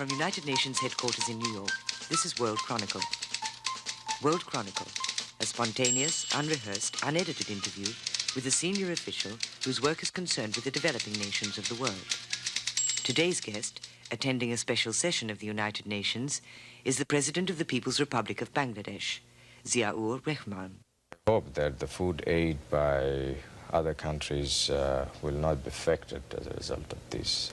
From United Nations headquarters in New York, this is World Chronicle. World Chronicle, a spontaneous, unrehearsed, unedited interview with a senior official whose work is concerned with the developing nations of the world. Today's guest, attending a special session of the United Nations, is the President of the People's Republic of Bangladesh, Ziaur Rahman. I hope that the food aid by other countries will not be affected as a result of this.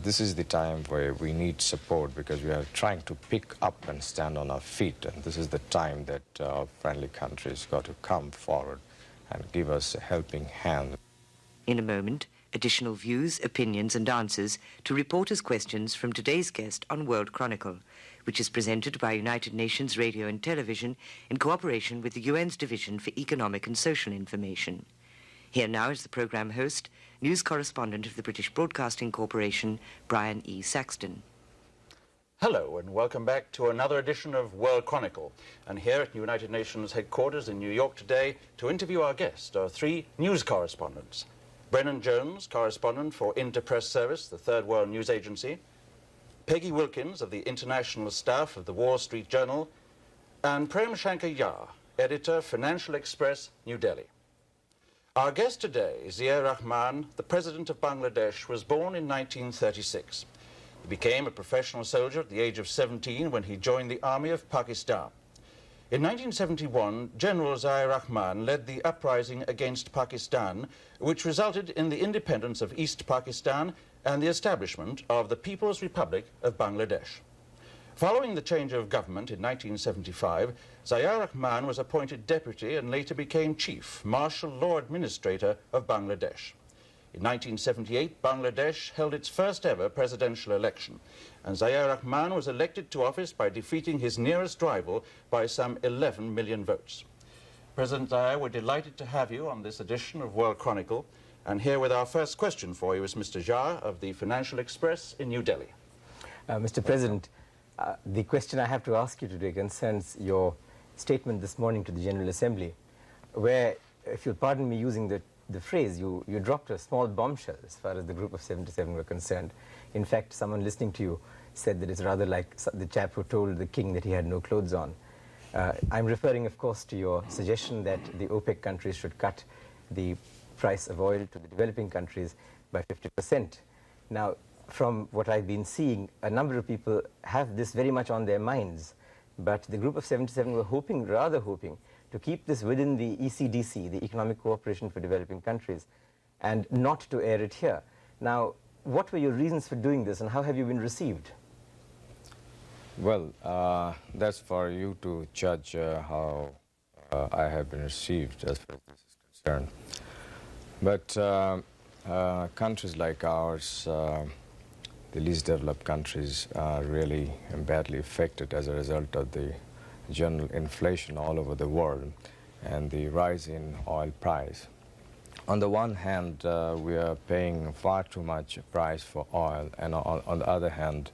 This is the time where we need support because we are trying to pick up and stand on our feet, and this is the time that our friendly countries got to come forward and give us a helping hand. In a moment, additional views, opinions and answers to reporters' questions from today's guest on World Chronicle, which is presented by United Nations Radio and Television in cooperation with the UN's Division for Economic and Social Information. Here now is the programme host, news correspondent of the British Broadcasting Corporation, Brian E. Saxton. Hello and welcome back to another edition of World Chronicle. And here at United Nations headquarters in New York today to interview our guest are three news correspondents. Brennan Jones, correspondent for Interpress Service, the Third World News Agency, Peggy Wilkins of the International Staff of the Wall Street Journal, and Prem Shankar Yar, editor, Financial Express, New Delhi. Our guest today, Ziaur Rahman, the President of Bangladesh, was born in 1936. He became a professional soldier at the age of 17 when he joined the army of Pakistan. In 1971, General Ziaur Rahman led the uprising against Pakistan, which resulted in the independence of East Pakistan and the establishment of the People's Republic of Bangladesh. Following the change of government in 1975, Ziaur Rahman was appointed deputy and later became chief martial law administrator of Bangladesh. In 1978, Bangladesh held its first ever presidential election, and Ziaur Rahman was elected to office by defeating his nearest rival by some 11 million votes. President Ziaur, we're delighted to have you on this edition of World Chronicle, and here with our first question for you is Mr. Yar of the Financial Express in New Delhi. Mr. President, the question I have to ask you today concerns your statement this morning to the General Assembly, where, if you'll pardon me using the phrase, you dropped a small bombshell as far as the Group of 77 were concerned. In fact, someone listening to you said that it's rather like the chap who told the king that he had no clothes on. I'm referring, of course, to your suggestion that the OPEC countries should cut the price of oil to the developing countries by 50%. Now, from what I've been seeing, a number of people have this very much on their minds, but the Group of 77 were rather hoping, to keep this within the ECDC, the Economic Cooperation for Developing Countries, and not to air it here. Now, what were your reasons for doing this, and how have you been received? Well, that's for you to judge how I have been received as far as this is concerned. But countries like ours, the least developed countries, are really badly affected as a result of the general inflation all over the world and the rise in oil price. On the one hand, we are paying far too much price for oil, and on the other hand,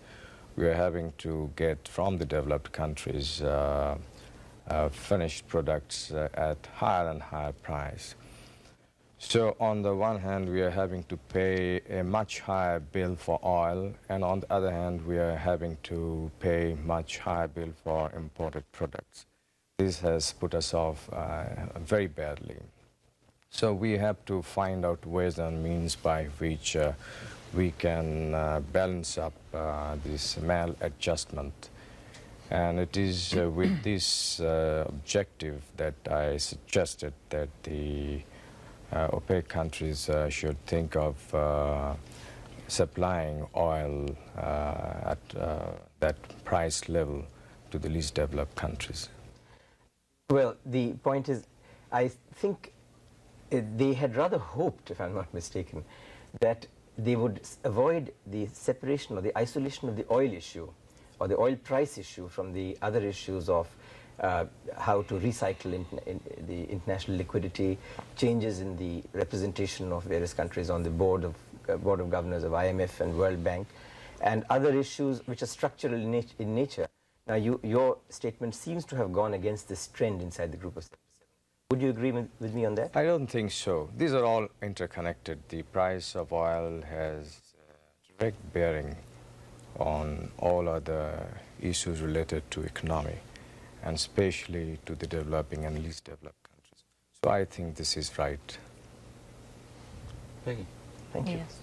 we are having to get from the developed countries finished products at higher and higher price. So on the one hand, we are having to pay a much higher bill for oil, and on the other hand, we are having to pay much higher bill for imported products. This has put us off very badly. So we have to find out ways and means by which we can balance up this maladjustment. And it is with this objective that I suggested that the OPEC countries should think of supplying oil at that price level to the least developed countries. Well, the point is, I think they had rather hoped, if I'm not mistaken, that they would avoid the separation or the isolation of the oil issue or the oil price issue from the other issues of how to recycle in the international liquidity, changes in the representation of various countries on the board of governors of IMF and World Bank, and other issues which are structural in nature. Now, your statement seems to have gone against this trend inside the Group of 77. Would you agree with me on that? I don't think so. These are all interconnected. The price of oil has direct bearing on all other issues related to economy, and especially to the developing and least developed countries. So I think this is right. Peggy. Thank you. Yes.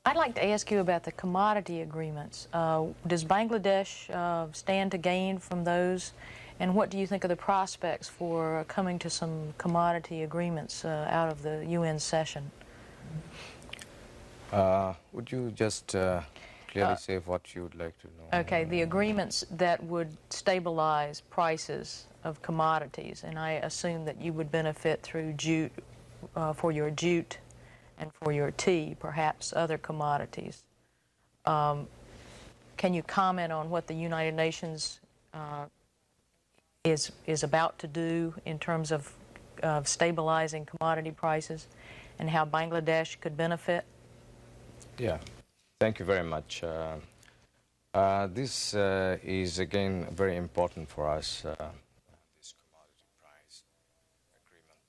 I'd like to ask you about the commodity agreements. Does Bangladesh stand to gain from those? And what do you think of the prospects for coming to some commodity agreements out of the UN session? Would you just clearly say what you would like to know? Okay, the agreements that would stabilize prices of commodities, and I assume that you would benefit through jute, for your jute and for your tea, perhaps other commodities. Can you comment on what the United Nations is about to do in terms of stabilizing commodity prices and how Bangladesh could benefit? Yeah, thank you very much. This is again very important for us, this commodity price agreement,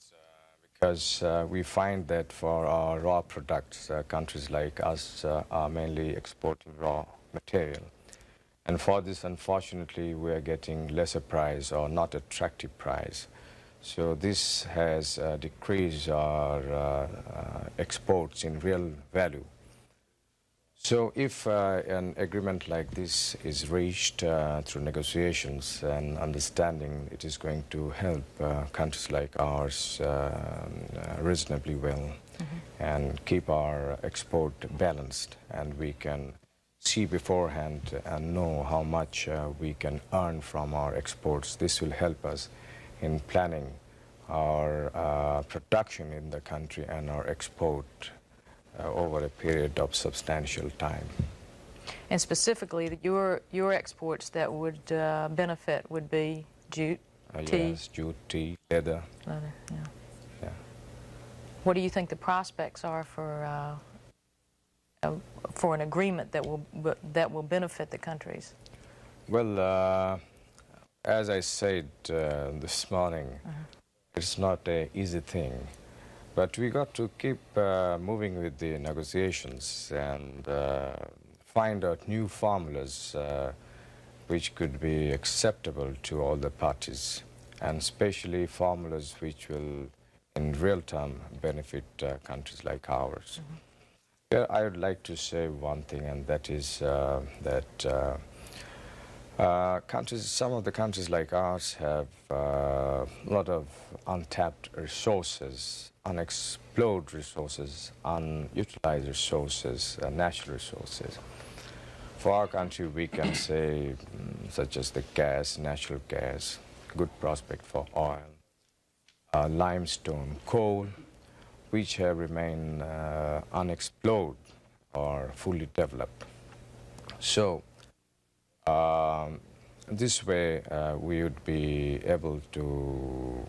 because we find that for our raw products, countries like us are mainly exporting raw material. And for this, unfortunately, we are getting lesser price or not attractive price. So this has decreased our exports in real value. So if an agreement like this is reached through negotiations and understanding, it is going to help countries like ours reasonably well and keep our export balanced, and we can see beforehand and know how much we can earn from our exports. This will help us in planning our production in the country and our export over a period of substantial time. And specifically, your exports that would benefit would be jute, tea? Yes, jute, tea, leather. Leather, yeah. Yeah. What do you think the prospects are for an agreement that will benefit the countries? Well, as I said this morning, it's not an easy thing. But we got to keep moving with the negotiations and find out new formulas which could be acceptable to all the parties, and especially formulas which will, in real time, benefit countries like ours. Here, I would like to say one thing, and that is that some of the countries like ours have a lot of untapped resources, unexplored resources, unutilized resources, natural resources. For our country, we can say, such as the gas, natural gas, good prospect for oil, limestone, coal, which have remained unexplored or fully developed. So, this way, we would be able to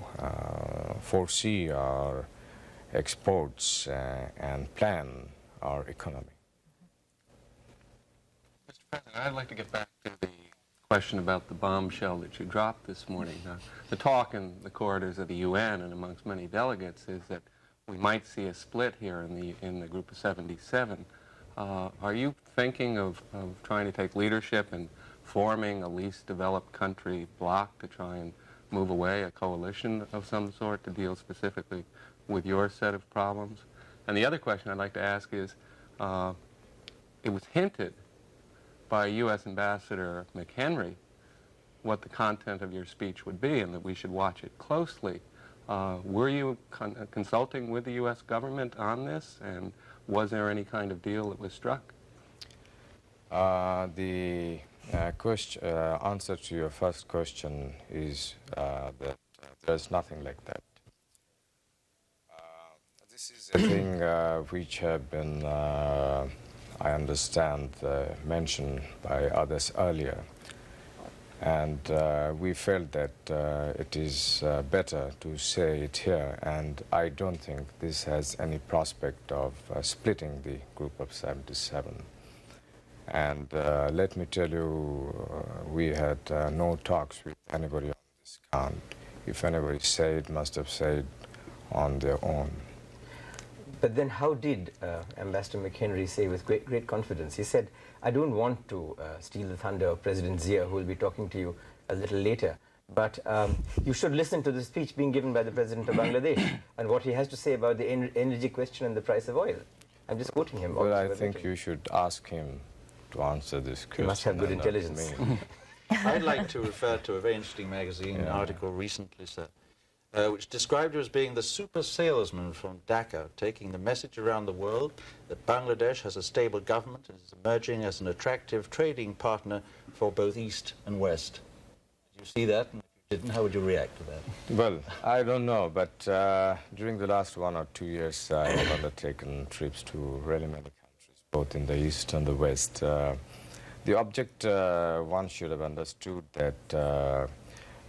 foresee our exports and plan our economy. Mr. President, I'd like to get back to the question about the bombshell that you dropped this morning. The talk in the corridors of the UN and amongst many delegates is that we might see a split here in the group of 77. Are you thinking of trying to take leadership and forming a least developed country bloc to try and move away, a coalition of some sort to deal specifically with your set of problems? And the other question I'd like to ask is, it was hinted by U.S. Ambassador McHenry what the content of your speech would be and that we should watch it closely. Were you consulting with the U.S. government on this, and was there any kind of deal that was struck? The answer to your first question is that there's nothing like that. This is a thing which have been, I understand, mentioned by others earlier. And we felt that it is better to say it here, and I don't think this has any prospect of splitting the group of 77. And let me tell you, we had no talks with anybody on this count. If anybody said, must have said on their own. But then how did Ambassador McHenry say with great confidence? He said, I don't want to steal the thunder of President Ziaur, who will be talking to you a little later, but you should listen to the speech being given by the President of Bangladesh and what he has to say about the energy question and the price of oil. I'm just quoting him. Well, I think you should ask him to answer this question. He must have good intelligence. I'd like to refer to a very interesting magazine article recently, sir, which described you as being the super salesman from Dhaka, taking the message around the world that Bangladesh has a stable government and is emerging as an attractive trading partner for both East and West. Did you see that? And if you didn't, how would you react to that? Well, I don't know, but during the last 1 or 2 years, I have undertaken trips to really many countries, both in the East and the West. The object, one should have understood that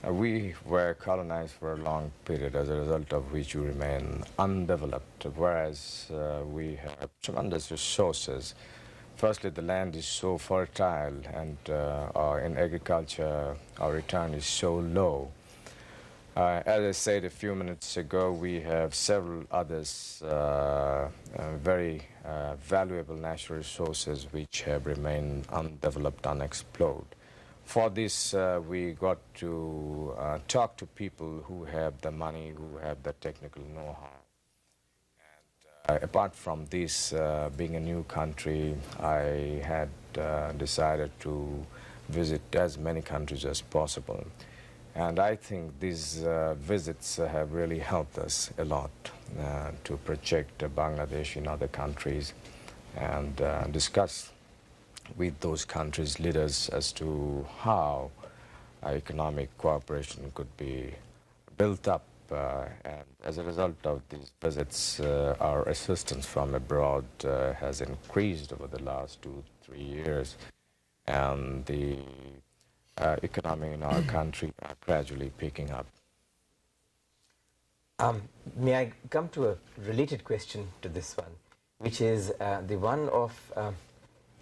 we were colonized for a long period, as a result of which we remain undeveloped, whereas we have tremendous resources. Firstly, the land is so fertile, and in agriculture, our return is so low. As I said a few minutes ago, we have several others, very valuable natural resources which have remained undeveloped, unexplored. For this, we got to talk to people who have the money, who have the technical know-how. And apart from this, being a new country, I had decided to visit as many countries as possible. And I think these visits have really helped us a lot to project Bangladesh in other countries and discuss with those countries' leaders as to how economic cooperation could be built up. And as a result of these visits, our assistance from abroad has increased over the last 2-3 years. And the economy in our country are gradually picking up. May I come to a related question to this one, which is the one of,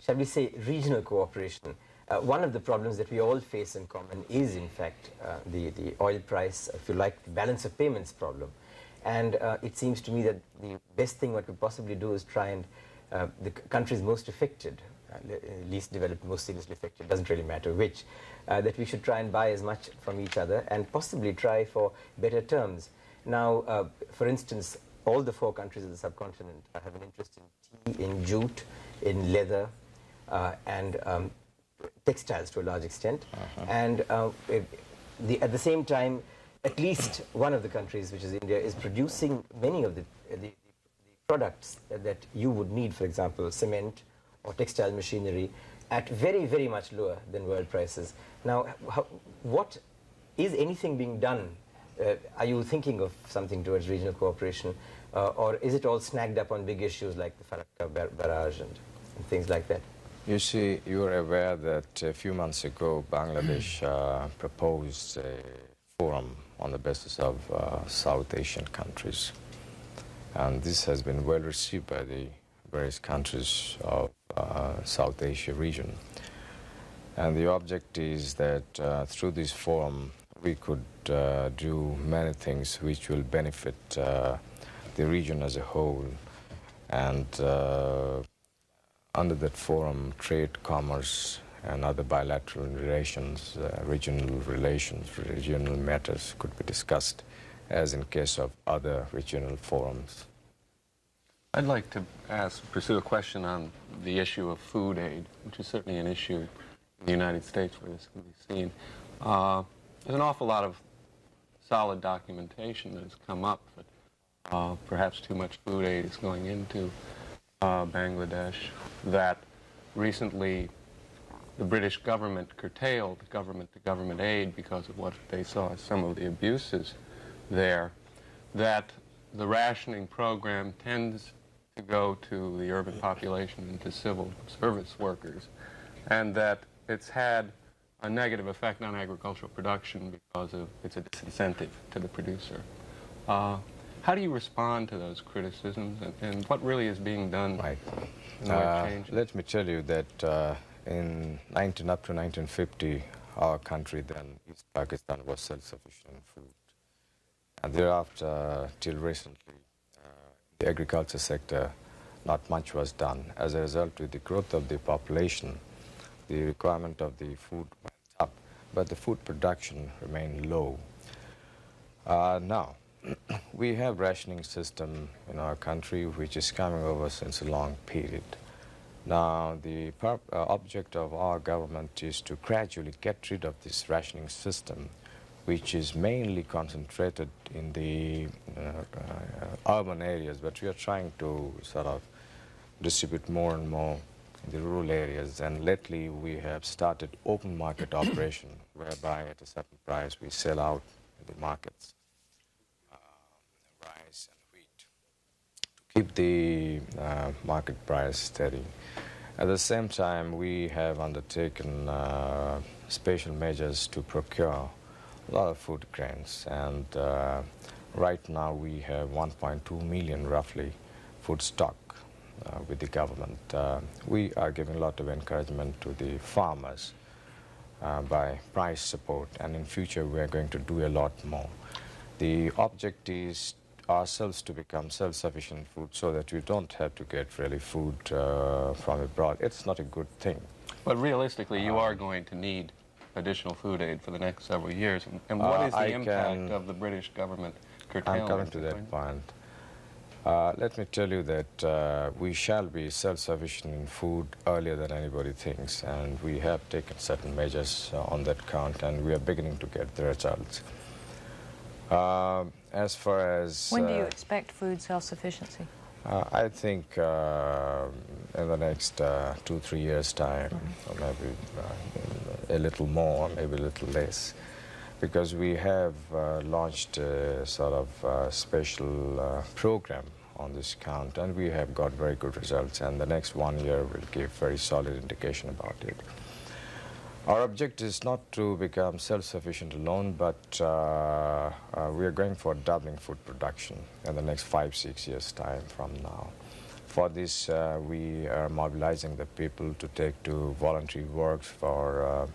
shall we say, regional cooperation. One of the problems that we all face in common is, in fact, the oil price, if you like, the balance of payments problem. And it seems to me that the best thing what we possibly do is try and, the countries most affected, least developed, most seriously affected, doesn't really matter which, that we should try and buy as much from each other and possibly try for better terms. Now, for instance, all the 4 countries of the subcontinent have an interest in tea, in jute, in leather, and textiles to a large extent. And at the same time, at least one of the countries, which is India, is producing many of the products that you would need, for example, cement or textile machinery, at very, very much lower than world prices. Now, what is anything being done? Are you thinking of something towards regional cooperation, or is it all snagged up on big issues like the Farakka barrage and things like that? You see, you're aware that a few months ago, Bangladesh proposed a forum on the basis of South Asian countries. And this has been well received by the various countries of South Asia region. And the object is that through this forum, we could do many things which will benefit the region as a whole. And under that forum, trade, commerce, and other bilateral relations, regional matters could be discussed, as in case of other regional forums. I'd like to pursue a question on the issue of food aid, which is certainly an issue in the United States where this can be seen. There's an awful lot of solid documentation that has come up that perhaps too much food aid is going into Bangladesh, that recently the British government curtailed government-to-government aid because of what they saw as some of the abuses there, that the rationing program tends to go to the urban population and to civil service workers, and that it's had a negative effect on agricultural production because of it's a disincentive to the producer. How do you respond to those criticisms, and what really is being done? Right. Change? Let me tell you that up to 1950, our country then, East Pakistan, was self-sufficient in food. And thereafter, till recently, the the agriculture sector, not much was done. As a result, with the growth of the population, the requirement of the food went up, but the food production remained low. Now, we have rationing system in our country which is coming over since a long period. Now, the object of our government is to gradually get rid of this rationing system, which is mainly concentrated in the urban areas, but we are trying to sort of distribute more and more in the rural areas. And lately we have started open market operation, whereby at a certain price we sell out in the markets rice and wheat to keep the market price steady. At the same time, we have undertaken special measures to procure a lot of food grains, and right now we have 1.2 million roughly food stock with the government. We are giving a lot of encouragement to the farmers by price support, and in future we are going to do a lot more. The object is ourselves to become self-sufficient in food so that we don't have to get really food from abroad. It's not a good thing. But realistically, you are going to need additional food aid for the next several years. And what is the impact of the British government curtailment? I'm coming to that point. Let me tell you that we shall be self-sufficient in food earlier than anybody thinks, and we have taken certain measures on that count, and we are beginning to get the results. As far as... When do you expect food self-sufficiency? I think in the next 2-3 years' time, or maybe a little more, maybe a little less, because we have launched a sort of special program on this count, and we have got very good results, and the next 1 year will give very solid indication about it. Our objective is not to become self-sufficient alone, but we are going for doubling food production in the next 5-6 years' time from now. For this, we are mobilizing the people to take to voluntary works for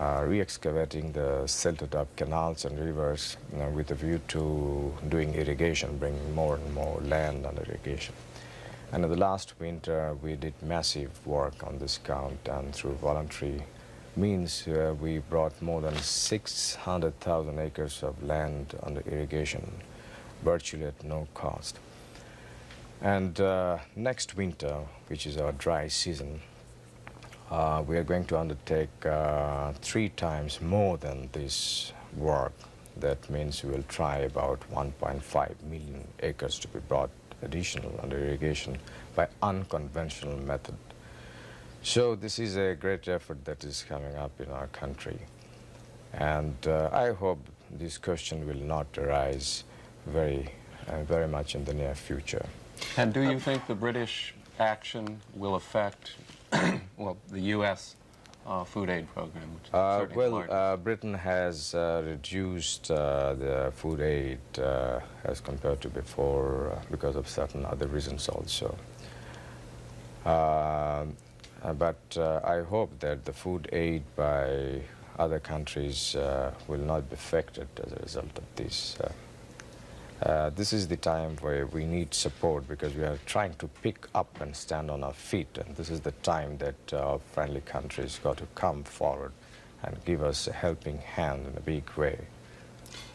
re-excavating the silted-up canals and rivers, with a view to doing irrigation, bringing more and more land under irrigation. And in the last winter, we did massive work on this count, and through voluntary means we brought more than 600,000 acres of land under irrigation, virtually at no cost. And next winter, which is our dry season, we are going to undertake 3 times more than this work. That means we will try about 1.5 million acres to be brought additional under irrigation by unconventional method. So this is a great effort that is coming up in our country, and I hope this question will not arise very much in the near future. And do you think the British action will affect well, the U.S. food aid program? Which is certainly Britain has reduced the food aid as compared to before because of certain other reasons also. But I hope that the food aid by other countries will not be affected as a result of this. This is the time where we need support, because we are trying to pick up and stand on our feet, and this is the time that our friendly countries got to come forward and give us a helping hand in a big way.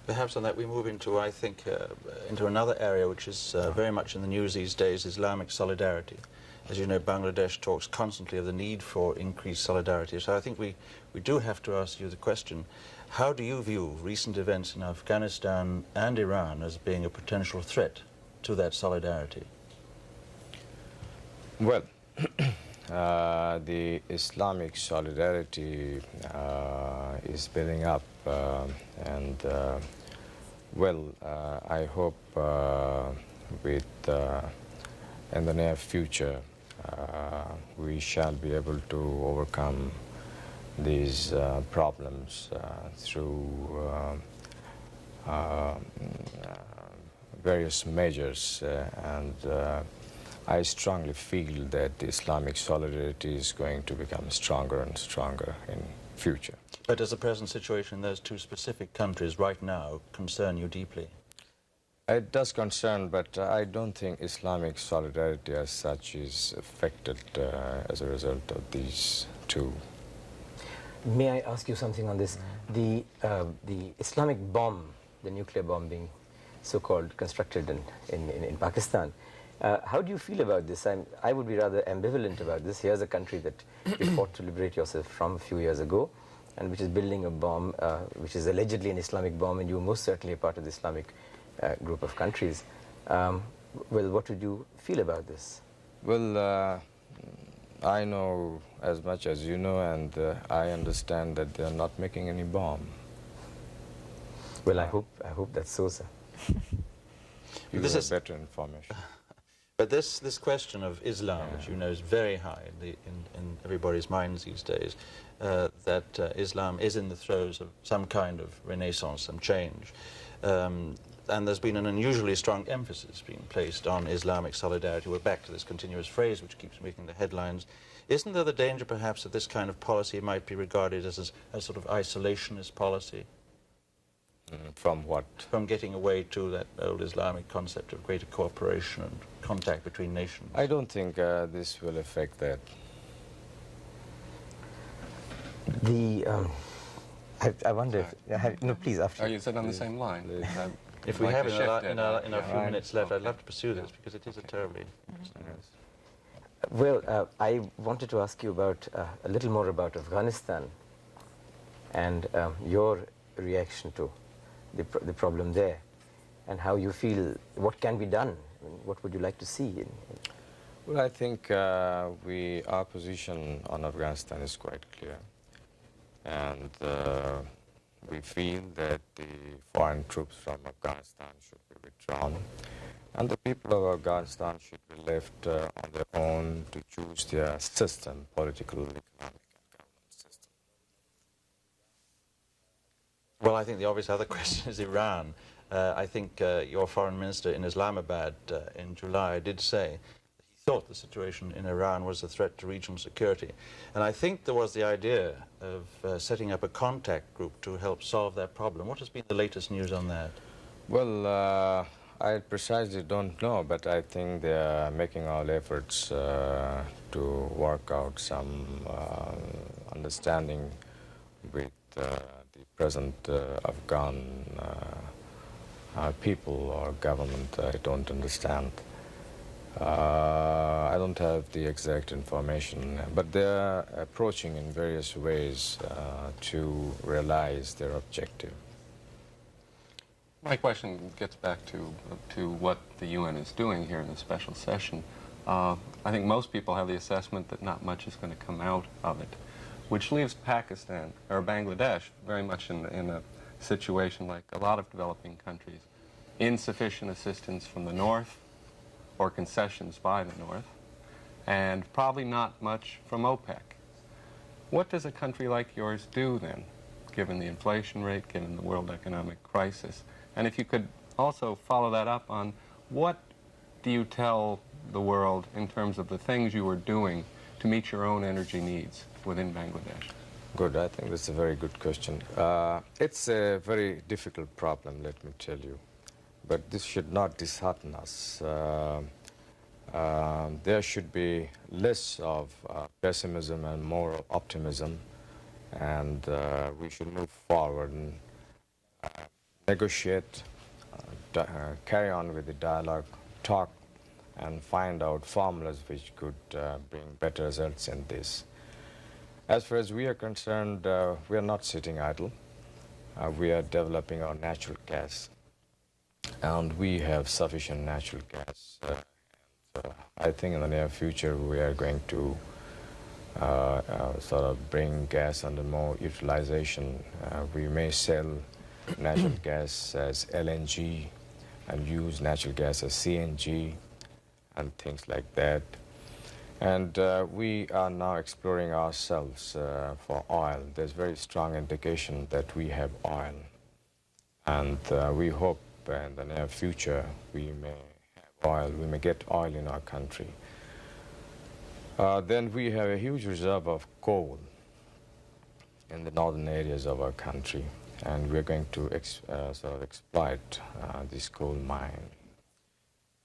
Perhaps on that we move into, I think, into another area which is very much in the news these days, Islamic solidarity. As you know, Bangladesh talks constantly of the need for increased solidarity. So I think we do have to ask you the question, how do you view recent events in Afghanistan and Iran as being a potential threat to that solidarity? Well, the Islamic solidarity is building up, and I hope in the near future we shall be able to overcome these problems through various measures, and I strongly feel that the Islamic solidarity is going to become stronger and stronger in future. But does the present situation in those 2 specific countries right now concern you deeply? It does concern, but I don't think Islamic solidarity as such is affected as a result of these two. May I ask you something on this? The Islamic bomb, the nuclear bomb being so-called constructed in Pakistan, how do you feel about this? I would be rather ambivalent about this. Here's a country that you fought to liberate yourself from a few years ago, and which is building a bomb, which is allegedly an Islamic bomb, and you were most certainly a part of the Islamic group of countries. Well, what would you feel about this? Well, I know as much as you know, and I understand that they're not making any bomb. Well, I hope that's so, sir. You have better information. But this question of Islam, which you know is very high in everybody's minds these days, that Islam is in the throes of some kind of renaissance, some change. And there's been an unusually strong emphasis being placed on Islamic solidarity. We're back to this continuous phrase which keeps making the headlines. Isn't there the danger, perhaps, that this kind of policy might be regarded as a sort of isolationist policy? From what? From getting away to that old Islamic concept of greater cooperation and contact between nations. I don't think this will affect that. I wonder if... no, please, after. Are you sit on the same line? If we have in our few minutes left, I'd love to pursue this, because it is a terribly interesting issue. Well, I wanted to ask you about a little more about Afghanistan and your reaction to the problem there, and how you feel, what can be done, I mean, what would you like to see? Well, I think our position on Afghanistan is quite clear, and we feel that the foreign troops from Afghanistan should be withdrawn, and the people of Afghanistan should be left on their own to choose their system, political, economic, and government system. Well, I think the obvious other question is Iran. I think your foreign minister in Islamabad in July did say that he thought the situation in Iran was a threat to regional security. And I think there was the idea of setting up a contact group to help solve that problem. What has been the latest news on that? Well, I precisely don't know, but I think they are making all efforts to work out some understanding with the present Afghan people or government. I don't understand. I don't have the exact information, but they are approaching in various ways to realize their objective. My question gets back to what the UN is doing here in the special session. I think most people have the assessment that not much is going to come out of it, which leaves Pakistan, or Bangladesh, very much in a situation like a lot of developing countries. Insufficient assistance from the North, or concessions by the North, and probably not much from OPEC. What does a country like yours do then, given the inflation rate, given the world economic crisis? And if you could also follow that up on what do you tell the world in terms of the things you are doing to meet your own energy needs within Bangladesh? Good, I think that's a very good question. It's a very difficult problem, let me tell you. But this should not dishearten us. There should be less of pessimism and more of optimism, and we should move forward and negotiate, carry on with the dialogue, talk, and find out formulas which could bring better results in this. As far as we are concerned, we are not sitting idle. We are developing our natural gas, and we have sufficient natural gas. I think in the near future we are going to sort of bring gas under more utilization. We may sell natural gas as LNG and use natural gas as CNG and things like that. And we are now exploring ourselves for oil. There's very strong indication that we have oil. And we hope in the near future we may have oil, we may get oil in our country. Then we have a huge reserve of coal in the northern areas of our country. and we're going to sort of exploit this coal mine.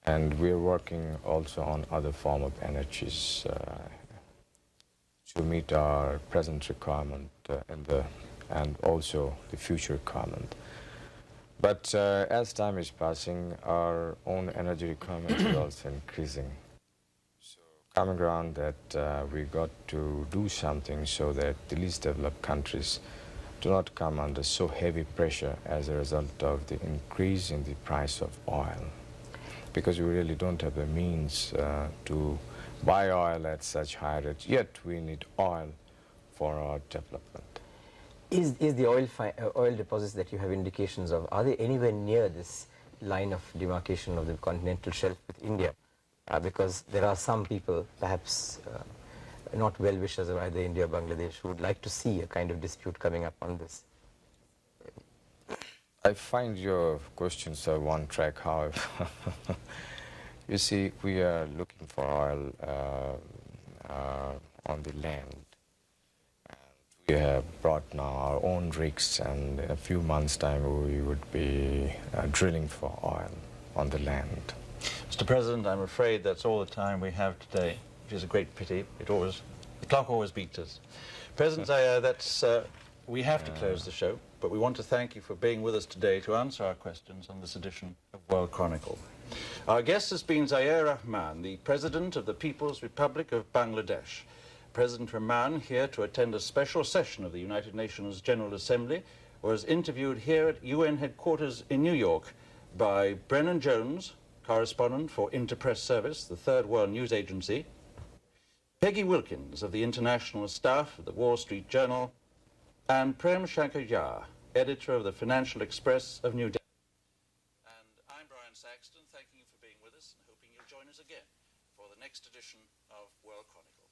And we're working also on other form of energies to meet our present requirement and also the future requirement. But as time is passing, our own energy requirement is also increasing. So coming around that we got to do something so that the least developed countries do not come under so heavy pressure as a result of the increase in the price of oil. Because we really don't have the means to buy oil at such high rates, yet we need oil for our development. Is the oil deposits that you have indications of, are they anywhere near this line of demarcation of the continental shelf with India? Because there are some people, perhaps not well-wishers of either India or Bangladesh, who would like to see a kind of dispute coming up on this. I find your questions are one track, however. You see, we are looking for oil on the land. And we have brought now our own rigs, and in a few months' time we would be drilling for oil on the land. Mr. President, I'm afraid that's all the time we have today, which is a great pity. The clock always beats us. President Ziaur, we have to close the show, but we want to thank you for being with us today to answer our questions on this edition of World Chronicle. Our guest has been Ziaur Rahman, the President of the People's Republic of Bangladesh. President Rahman, here to attend a special session of the United Nations General Assembly, was interviewed here at UN headquarters in New York by Brennan Jones, correspondent for Interpress Service, the Third World News Agency, Peggy Wilkins of the International Staff of the Wall Street Journal, and Prem Shankar Jha, editor of the Financial Express of New Delhi. And I'm Brian Saxton, thanking you for being with us and hoping you'll join us again for the next edition of World Chronicle.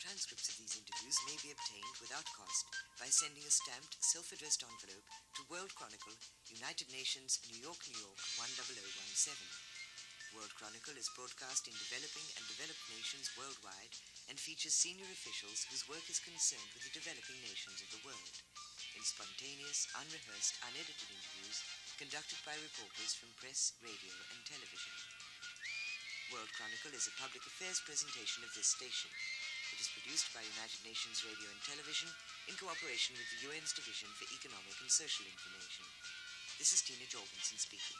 Transcripts of these interviews may be obtained without cost by sending a stamped, self-addressed envelope to World Chronicle, United Nations, New York, New York, 10017. World Chronicle is broadcast in developing and developed nations worldwide and features senior officials whose work is concerned with the developing nations of the world, in spontaneous, unrehearsed, unedited interviews conducted by reporters from press, radio, and television. World Chronicle is a public affairs presentation of this station. It is produced by United Nations Radio and Television in cooperation with the UN's Division for Economic and Social Information. This is Tina Jorgensen speaking.